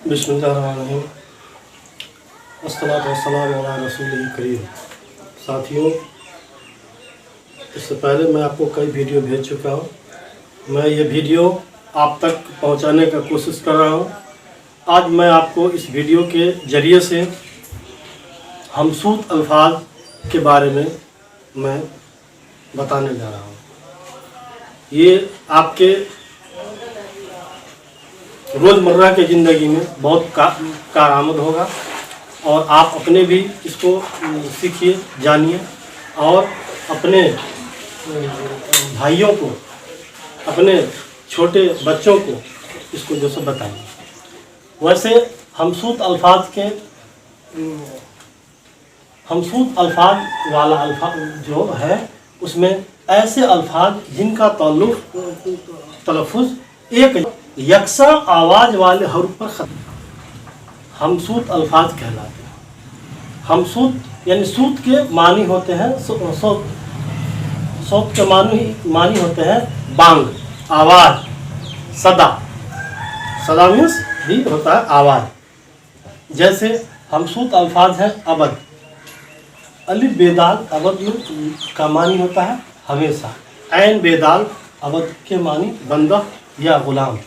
बिस्मिल्लाहिर्रहमानिर्रहीम अस्सलातु वस्सलामु अला रसूलिल करीम। साथियों, इससे पहले मैं आपको कई वीडियो भेज चुका हूँ। मैं ये वीडियो आप तक पहुँचाने का कोशिश कर रहा हूँ। आज मैं आपको इस वीडियो के ज़रिए से हमसूद अल्फाज के बारे में मैं बताने जा रहा हूँ। ये आपके रोज़मर्रा के ज़िंदगी में बहुत कारआमद होगा और आप अपने भी इसको सीखिए, जानिए और अपने भाइयों को, अपने छोटे बच्चों को इसको जो सब बताइए। वैसे हमसूद अल्फाज वाला अल्फाज जो है उसमें ऐसे अल्फाज जिनका तलफ़ुज़ एक यकसा आवाज़ वाले हरूफ पर ख़त्म हमसूद अल्फाज कहलाते हैं। हमसूद यानी सूद के मानी होते हैं, सौत के मानी होते हैं बांग, आवाज़, सदा मीन्स भी होता है आवाज़। जैसे हमसूद अल्फाज हैं अबद, अलिफ बेदाल अबद का मानी होता है हमेशा, ऐन बेदाल अबद के मानी बंदा या ग़ुलाम।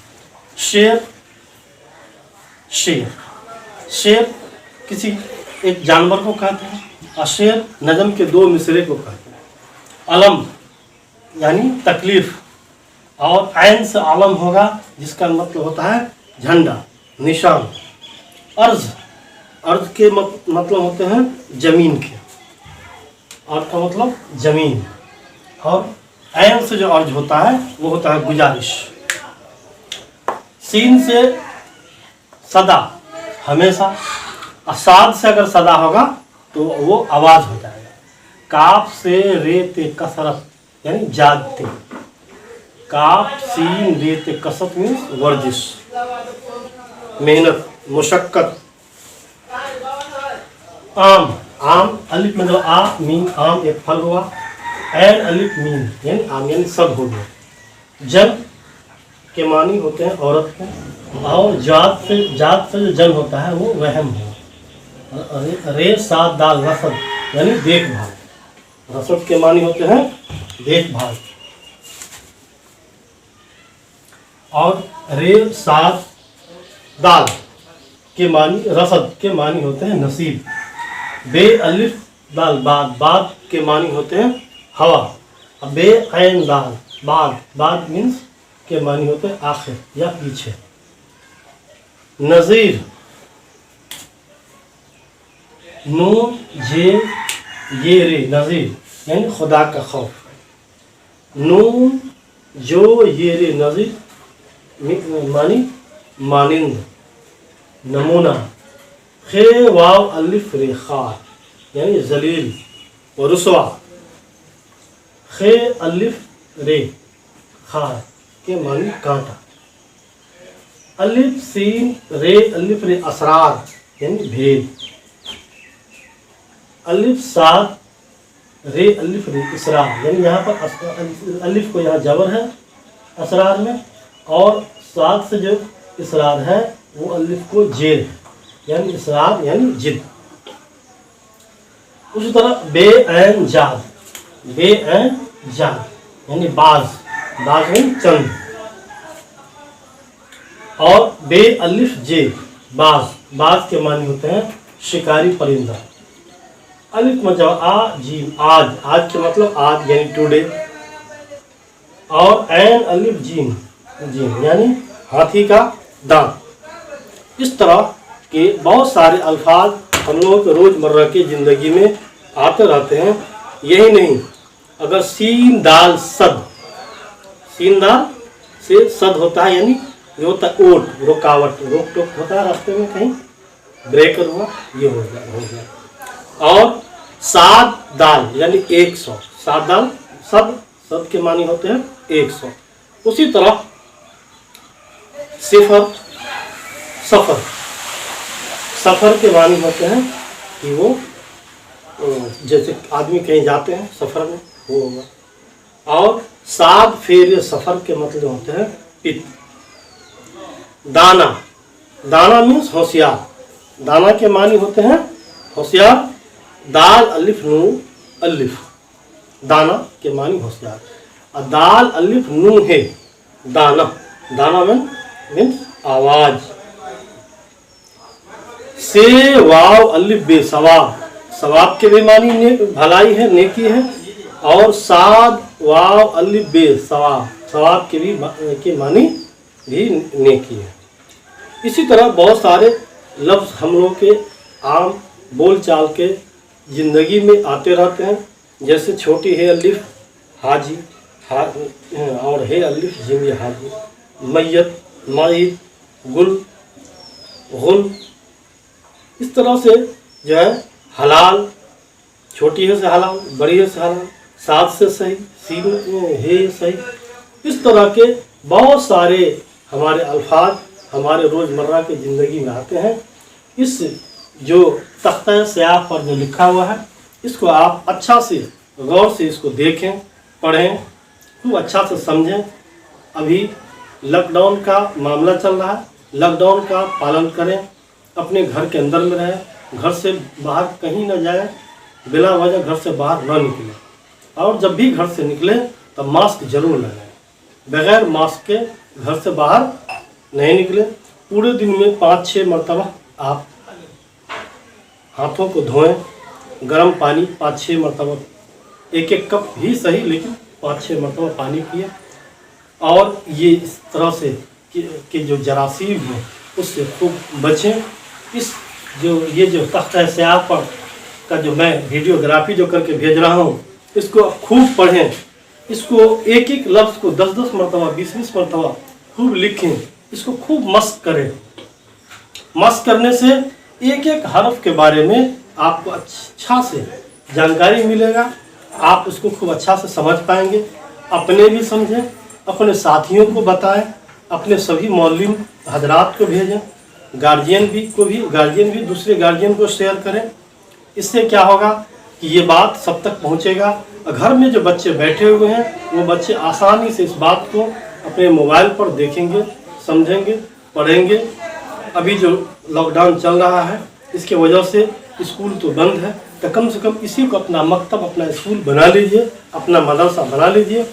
शेर किसी एक जानवर को कहते हैं और शेर नज़म के दो मिसरे को कहते हैं। अलम यानी तकलीफ़, और ऐन से आलम होगा जिसका मतलब होता है झंडा, निशान। अर्ज़ के मतलब होते हैं ज़मीन के, अर्ज़ का मतलब ज़मीन, और ऐन से जो अर्ज़ होता है वो होता है गुजारिश। सीन से सदा हमेशा, और साद से अगर सदा होगा तो वो आवाज़ हो जाएगा। काफ से रेत कसरत यानी जागते, काफ सीन रेत कसरत मीन्स वर्जिश, मेहनत, मुशक्क़त। आम अलिफ में जो आ मीन, आम एक फल हुआ, ऐन अलिफ मीन यानी आम यानी सब हो गया। जन के मानी होते हैं औरत के, और जात से जो जन होता है वो वहम है। रे सात दाल रसद यानी देखभाल, रसद के मानी होते हैं देखभाल। और रे सात दाल के मानी, रसद के मानी होते हैं नसीब। बे अलिफ दाल बाद के मानी होते हैं हवा। बे ऐन दाल बाद मीन्स के मानी होते हैं आखिर या पीछे। नज़ीर, नून जे ये रे, नज़ीर यानी खुदा का खौफ। नून जो ये रे, नज़ीर मानी मानिंद, नमूना। खे वाव अलिफ रे खार यानी जलील व रुसवा। खे अलिफ रे खार के मानी कांटा। अलिफ सीन रे अलिफ रे असरार यानी भेद। अलिफ साद रे अलिफ रे इसरार यानी यहाँ पर अलिफ को यहाँ जबर है असरार में, और साद से जो इसरार है वो अलिफ को जेर यानी इसरार यानी जिद। उसी तरह बे ऐन जाद, बे ऐन जाद यानी बाज यानी चंद। और बे अलिफ जे बाज के मानी होते हैं शिकारी परिंदा। अलिफ में जब आ जीम आज के मतलब आज यानी टुडे। और ऐन अलिफ जीम यानी हाथी का दांत। इस तरह के बहुत सारे अल्फाज हम लोगों के रोज़मर्रा की ज़िंदगी में आते रहते हैं। यही नहीं, अगर सीन दाल सद, सीन दाल से सद होता है यानी ये होता है ओट, रुकावट, रोक टोक होता है रास्ते में, कहीं ब्रेकर हुआ, ये हो गया। और सात दाल यानी 100, सात दाल सद के मानी होते हैं 100। उसी तरह सफ़र के मानी होते हैं कि वो जैसे आदमी कहीं जाते हैं सफ़र में, वो होगा। और सात फेरे सफ़र के मतलब होते हैं पित। दाना दाना मीन्स होशियार, दाना के मानी होते हैं होशियार। दाल अलिफ नून अलिफ, दाना के मानी होशियार। और दाल अलिफ नून है दाना, दाना मीन्स आवाज। से वाव अलिफ बे सवाब, सवाब के भी मानी भलाई है, नेकी है। और साद वाव अलिफ बे सवाब, सवाब के भी मानी भी नेकी है। इसी तरह बहुत सारे लफ्ज़ हम लोग के आम बोल चाल के ज़िंदगी में आते रहते हैं। जैसे छोटी है अलिफ हाजी, और है अलिफ जिम हाजी, मैयत मईद, गुल गुल। इस तरह से जो है हलाल, छोटी है से हलाल, बड़ी है से हलाल, सात से सही, सीन है सही। इस तरह के बहुत सारे हमारे अल्फाज हमारे रोज़मर्रा की ज़िंदगी में आते हैं। इस जो तख्ता स्याह पर जो लिखा हुआ है, इसको आप अच्छा से गौर से इसको देखें, पढ़ें, खूब अच्छा से समझें। अभी लॉकडाउन का मामला चल रहा है, लॉकडाउन का पालन करें, अपने घर के अंदर में रहें, घर से बाहर कहीं न जाए, बिना वजह घर से बाहर न निकलें। और जब भी घर से निकलें तो मास्क जरूर लगाएं, बगैर मास्क के घर से बाहर नहीं निकले। पूरे दिन में 5-6 मरतबा आप हाथों को धोएं, गर्म पानी 5-6 मरतबा, 1-1 कप ही सही, लेकिन 5-6 मरतबा पानी पिए। और ये इस तरह से कि जो जरासीम है उससे खूब बचें। इस ये जो तख्ता स्याह पर का जो मैं वीडियोग्राफी जो करके भेज रहा हूँ, इसको आप खूब पढ़ें, इसको एक एक लफ्ज़ को 10-10 मरतबा 20-20 मरतबा खूब लिखें, इसको खूब मस्क करें। मस्क करने से एक एक हर्फ के बारे में आपको अच्छा से जानकारी मिलेगा, आप उसको खूब अच्छा से समझ पाएंगे। अपने भी समझें, अपने साथियों को बताएं, अपने सभी मौलवी हजरात को भेजें, गार्जियन भी दूसरे गार्जियन को शेयर करें। इससे क्या होगा कि ये बात सब तक पहुंचेगा। घर में जो बच्चे बैठे हुए हैं वो बच्चे आसानी से इस बात को अपने मोबाइल पर देखेंगे, समझेंगे, पढ़ेंगे। अभी जो लॉकडाउन चल रहा है इसके वजह से स्कूल तो बंद है, तो कम से कम इसी को अपना मकतब, अपना स्कूल बना लीजिए, अपना मदरसा बना लीजिए।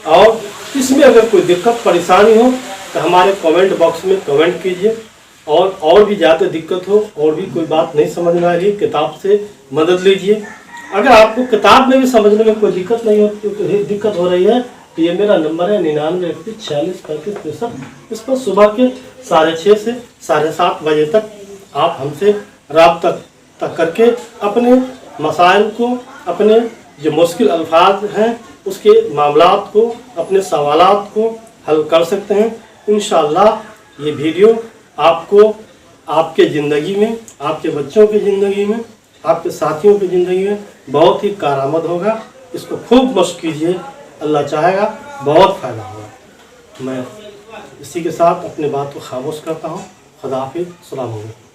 और इसमें अगर कोई दिक्कत परेशानी हो तो हमारे कमेंट बॉक्स में कमेंट कीजिए। और भी ज़्यादा दिक्कत हो, और भी कोई बात नहीं समझ में आ रही, किताब से मदद लीजिए। अगर आपको किताब में भी समझने में कोई दिक्कत नहीं होती, दिक्कत हो रही है, तो ये मेरा नंबर है 99-41-46-35-63। इस पर सुबह के 6:30 से 7:30 बजे तक आप हमसे राब्ता तक करके अपने मसाइल को, अपने जो मुश्किल अल्फाज हैं उसके मामलात को, अपने सवालात को हल कर सकते हैं। इंशाअल्लाह ये वीडियो आपको आपके ज़िंदगी में, आपके बच्चों की ज़िंदगी में, आपके साथियों की ज़िंदगी में बहुत ही कारआमद होगा। इसको खूब मशक कीजिए, अल्लाह चाहेगा बहुत फ़ायदा होगा। मैं इसी के साथ अपने बात को खामोश करता हूँ। खुदा हाफिज़, अस्सलाम वालेकुम।